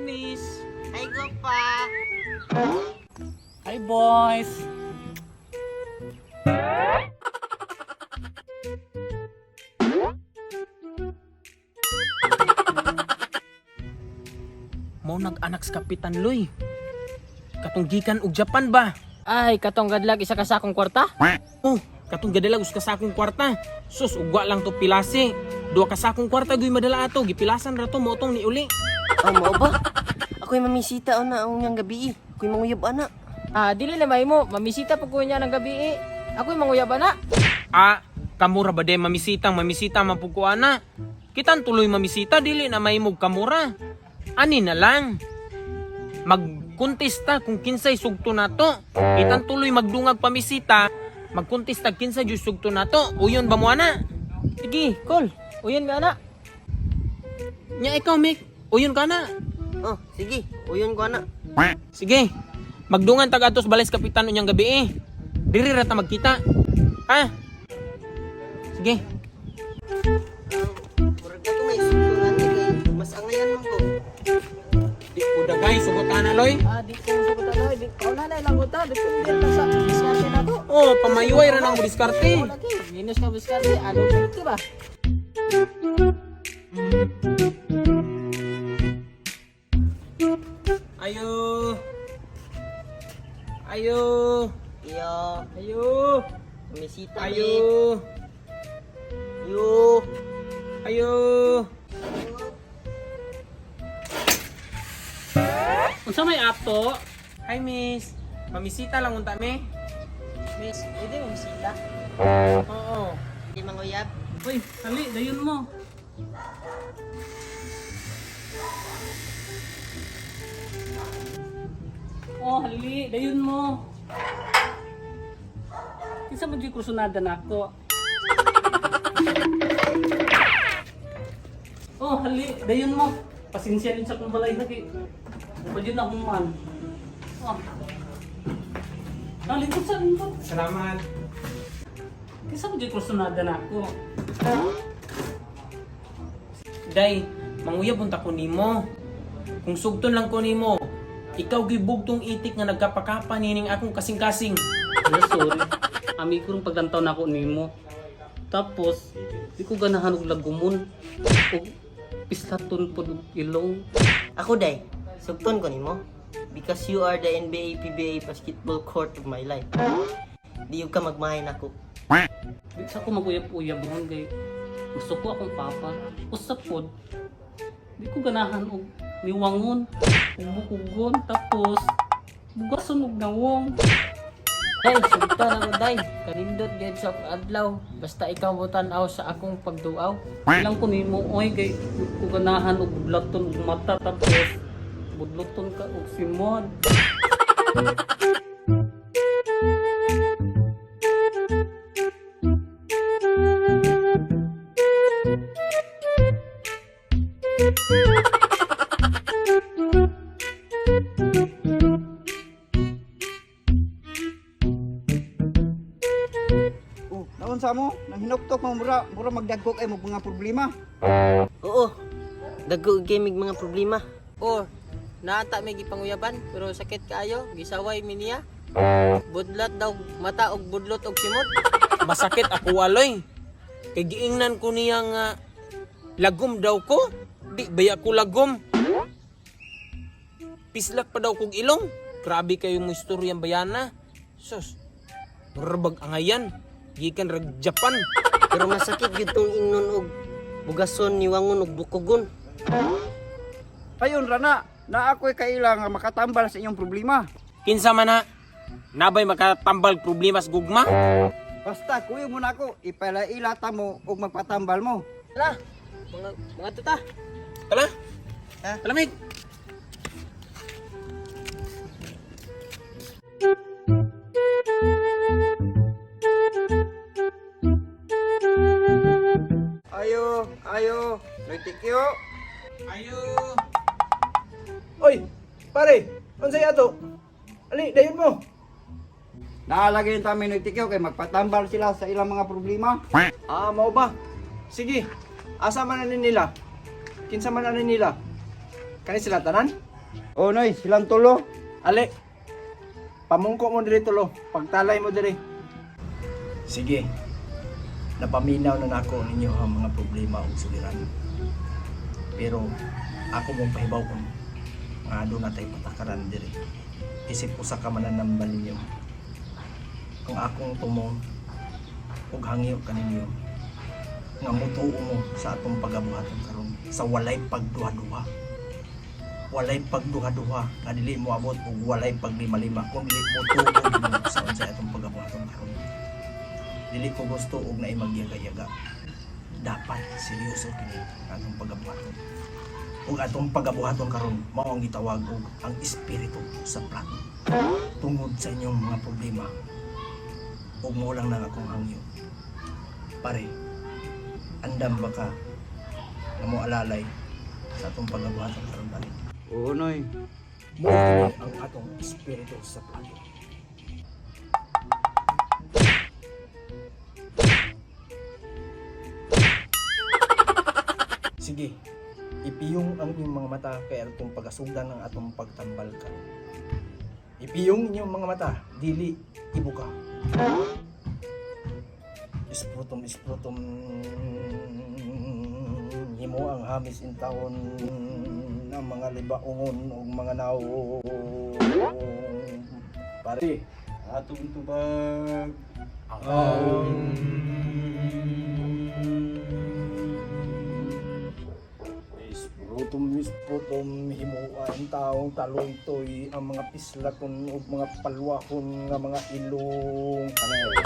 miss. Hi, Gupa. Hi, boys. Mo nag-anak sa Kapitan Loy. Katong gikan og Japan ba? Ay, katong gadlag isa ka sa akong kwarta? Oh, katong gadalag us ka sa akong kwarta. Sus, ugwa lang to pilasi. Duha ka sa akong kwarta guy madala ato. Gipilasan ra to mo tong niuli. Oh, mao ba? Ako'y mamisita na ang yang gabi. Ako'y manguyab ana. Dili na mahimo, mamisita pa ko niya ng gabi eh. Ako'y manguyab na. Kamura ba de mamisita man pud ko ana. Kitan tuloy mamisita dili na mahimog kamura. Ani na lang. Magkontesta kung kinsay sugto nato. Kitan tuloy magdungag pamisita. Magkontesta kinsay jud sugto nato. Uyon ba mo ana? Sige, call. Uyan mi ana. Nya ikaw Mick, uyon ka na. Oh, sige. Uyon ko ana. Sige. Magdungan tag atos balay sa Kapitan unyang gabi eh. Diri ra ta magkita. Ha? Sige. Murag ako may suturan ni kay mas angayan man ko. Di ko dagay sugutan na loy. Di ko sugot na, di ko na lang uta, di ko din sa diskarte na to. Oh, pamayuay ra nang diskarte. Lagi, minus ka diskarte, ano ba ba? Ayo. Ayo. Iyo. Ayo. Mamisita mi. Ayo. Yo. Ayo. Unsa may ato? Hi miss. Mamisita lang unta me. Miss, pwede mo bisita? Oo. Di manguyab. Uy, hali, dayon mo. Oh, hali, dayon mo. Kinsa man di kursunada nako. Oh, hali, dayon mo. Pasensya din sa kong balay lagi. Pwede na akong man. Oh. Lingkod sa lingkod. Salamat. Kinsa man di kursunada nako. Day, manguyab unta ko nimo. Kung sugton lang ko nimo, ikaw gibugtong itik nga nagkapakapa nining akong kasing-kasing. Sorry. Ami ko rin paglantaw na ako nimo. Tapos, di ko ganahan og lagumon. O pislaton po ng ilong. Ako day, sugton ko nimo. Because you are the NBA PBA basketball court of my life. Di ka magmahay nako. Di sa ko maguyab-uyab ron kay gusto ko akong papa. Usap pod. Di ko ganahan og niwangon. Bukugon. Tapos, bugason og nawong. Day, sugtan ako day. Kanindot gyud sa adlaw. Basta ikaw mo tan-aw sa akong pagduaw. Ilang ko nimo oy kay di ko ganahan og budlaton og mata. Tapos, budloton ka og simon. Naon sa mo? Nang hinuktok mo mura magdagkok ay mo mga problema. Oo. Dagko gaming mga problema. Oh, naata may gipanguyaban pero sakit kaayo, gisaway mi niya. Budlat daw mata og budlot og simot. Masakit ako aloy. Kay giingnan ko niya nga lagom daw ko. Di baya ko lagom. Pislak pa daw kog ilong. Grabe kayo mo istoryang bayana. Sus. Rarbag angayan. Gikan rag Japan. Pero masakit gyud tong ingnon og bugason niwangon og bukugon. Ayon rana, na ako'y kailang makatambal sa inyong problema. Kinsa man na nabay makatambal problema sa gugma? Basta kuya mo na ako, ipalailata mo ug magpatambal mo. Tara. Mga tuta. Tala. Ha? Talamig. Ayo, Nagtikyo. Ayo. Oy, pare, unsay ato? Ali, dayon mo. Naalagay yung tamin nagtikyo kay magpatambal sila sa ilang mga problema. Mao ba? Sige, asa man ani nila? Kinsa man ani nila? Kani sila tanan? Oh, Noy, silang tulo. Ali, pamungko mo diri tulo, pagtalay mo diri. Sige, napaminaw na nako ninyo ang mga problema ug suliran. Pero ako mong pahibaw kung nga doon na tayo patakaran diri. Isip usa ka mananambal ninyo. Kung akong tumong ug hangyo kaninyo nga mutuo mo sa atong pagabuhaton karon sa walay pagduha-duha. Walay pagduha-duha nga dili mo abot ug walay paglima-lima kun dili mo tuod mo sa unsay atong pagabuhaton karon. Dili ko gusto og naay magyaga-yaga. Dapat seryoso kini atong pagabuhaton. Ug atong pagabuhaton karon mao ang gitawag og ang espiritu sa plato. Tungod sa inyong mga problema ug mo lang nang akong hangyo. Pare, andam ba ka na mo alalay sa atong pagabuhaton karon balik? Oo, Noy. Mo kini ang atong espiritu sa plato. Sige, ipiyong ang inyong mga mata kay atong pagasugdan ang atong pagtambal karon. Ipiyong inyong mga mata, dili ibuka. Isprutom himo ang hamis in taon ng mga libaungon o mga naong pare Atong tubag. Isprutom himo ang taong taloy-toy ang mga pislaton o mga palwahon nga mga ilong atong tubag.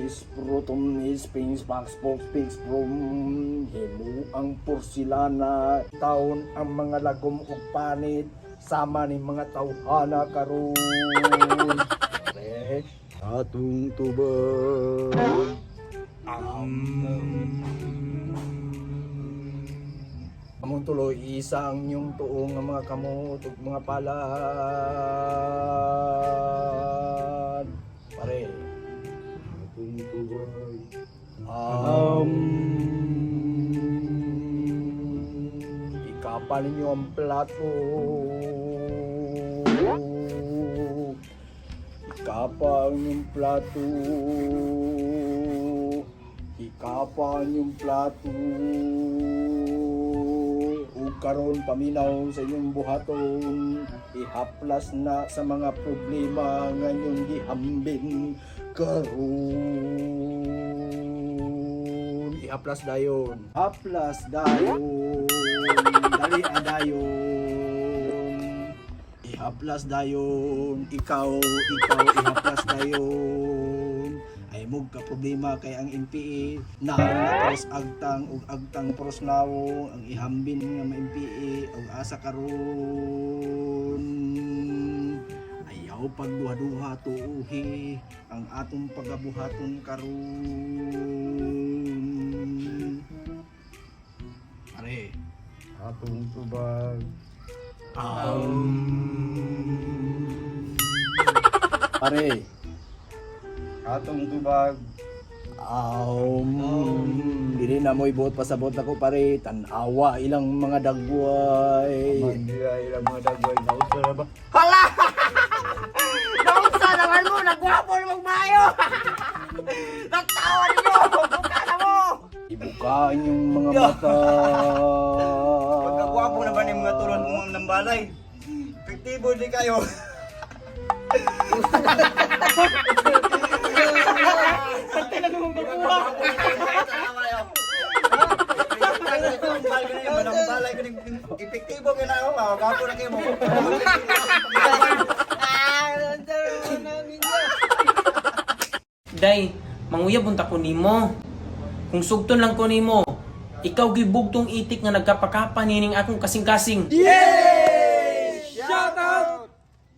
Isprutom, ispings, box, pigs, from himo ang porsilana, taon ang mga lagom ug panit, sama ni mga tawhana karon. Atong tubag. Among tuloy isa ang inyong tuong nga mga kamot ug mga palad. Pare. Atong tubag. Ikapal ninyo ang plato. Ikapal yung plato. Ikapal yung plato. Ug karon paminaw sa inyong buhaton, ihaplas na sa mga problema nga inyong gihambin karon. Ihaplas dayon. Haplas dayon. Dali dayon. Ihaplas dayon. Ikaw ihaplas dayon. Ay mog ka problema kay ang MPA nahaw na pros agtang ug agtang pros nawo ang ihambin nga ma-MPA ug asa karon ayaw pagduha-duha tuuhi ang atong pagabuhaton karon. Pare, Atong tubag. pare, Atong tubag. dili na mo ibuot pasabot ako pare, tanawa ilang mga dagway. Mandiya ilang mga dagway. Nausa na ba? Nausa naman mo, nagwapo na magmayo. Nagtawa ninyo, buka na mo. Ibukaan yung mga mata. Pagkagwapo na ba ni mga turon mo ng balay? Epektibo di kayo. Epektibo ka na ako, gwapo na kayo mo. Day, manguyab unta ko nimo. Kung sugton lang ko nimo, ikaw gibugtong itik nga nagkapakapa nining akong kasing-kasing. Shout out!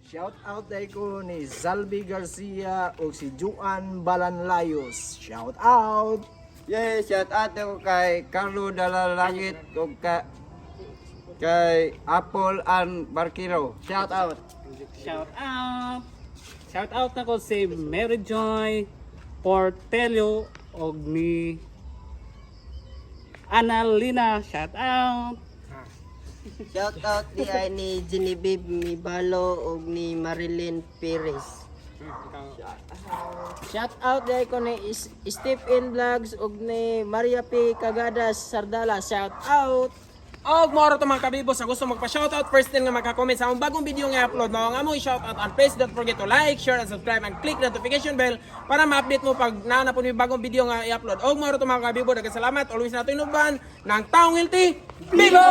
Shout out day ko ni Zalby Garcia o si Juan Balanlayos. Shout out! Yes, shout out ako kay Carlo Dalalangit o kay Apple and Barkiro. Shout out. Shout out! Shout out na ko si Mary Joy Portelio og ni Annalina, shout out. Shout out di ay ni Genevieve Mibalo ug ni Marilyn Perez. Shout out day ko ni Stephen Vlogs ug ni Maria P. Cagadas Sardala. Shout out. Og mo to mga kabibo sa gusto magpa-shoutout, first din nga maka-comment sa among bagong video nga upload mao nga mo i-shoutout, and please don't forget to like, share and subscribe and click the notification bell para ma-update mo pag naa po ni bagong video nga i-upload. Og mo to mga kabibo, daghang salamat, always nato inuban ng taong healthy. Bigo!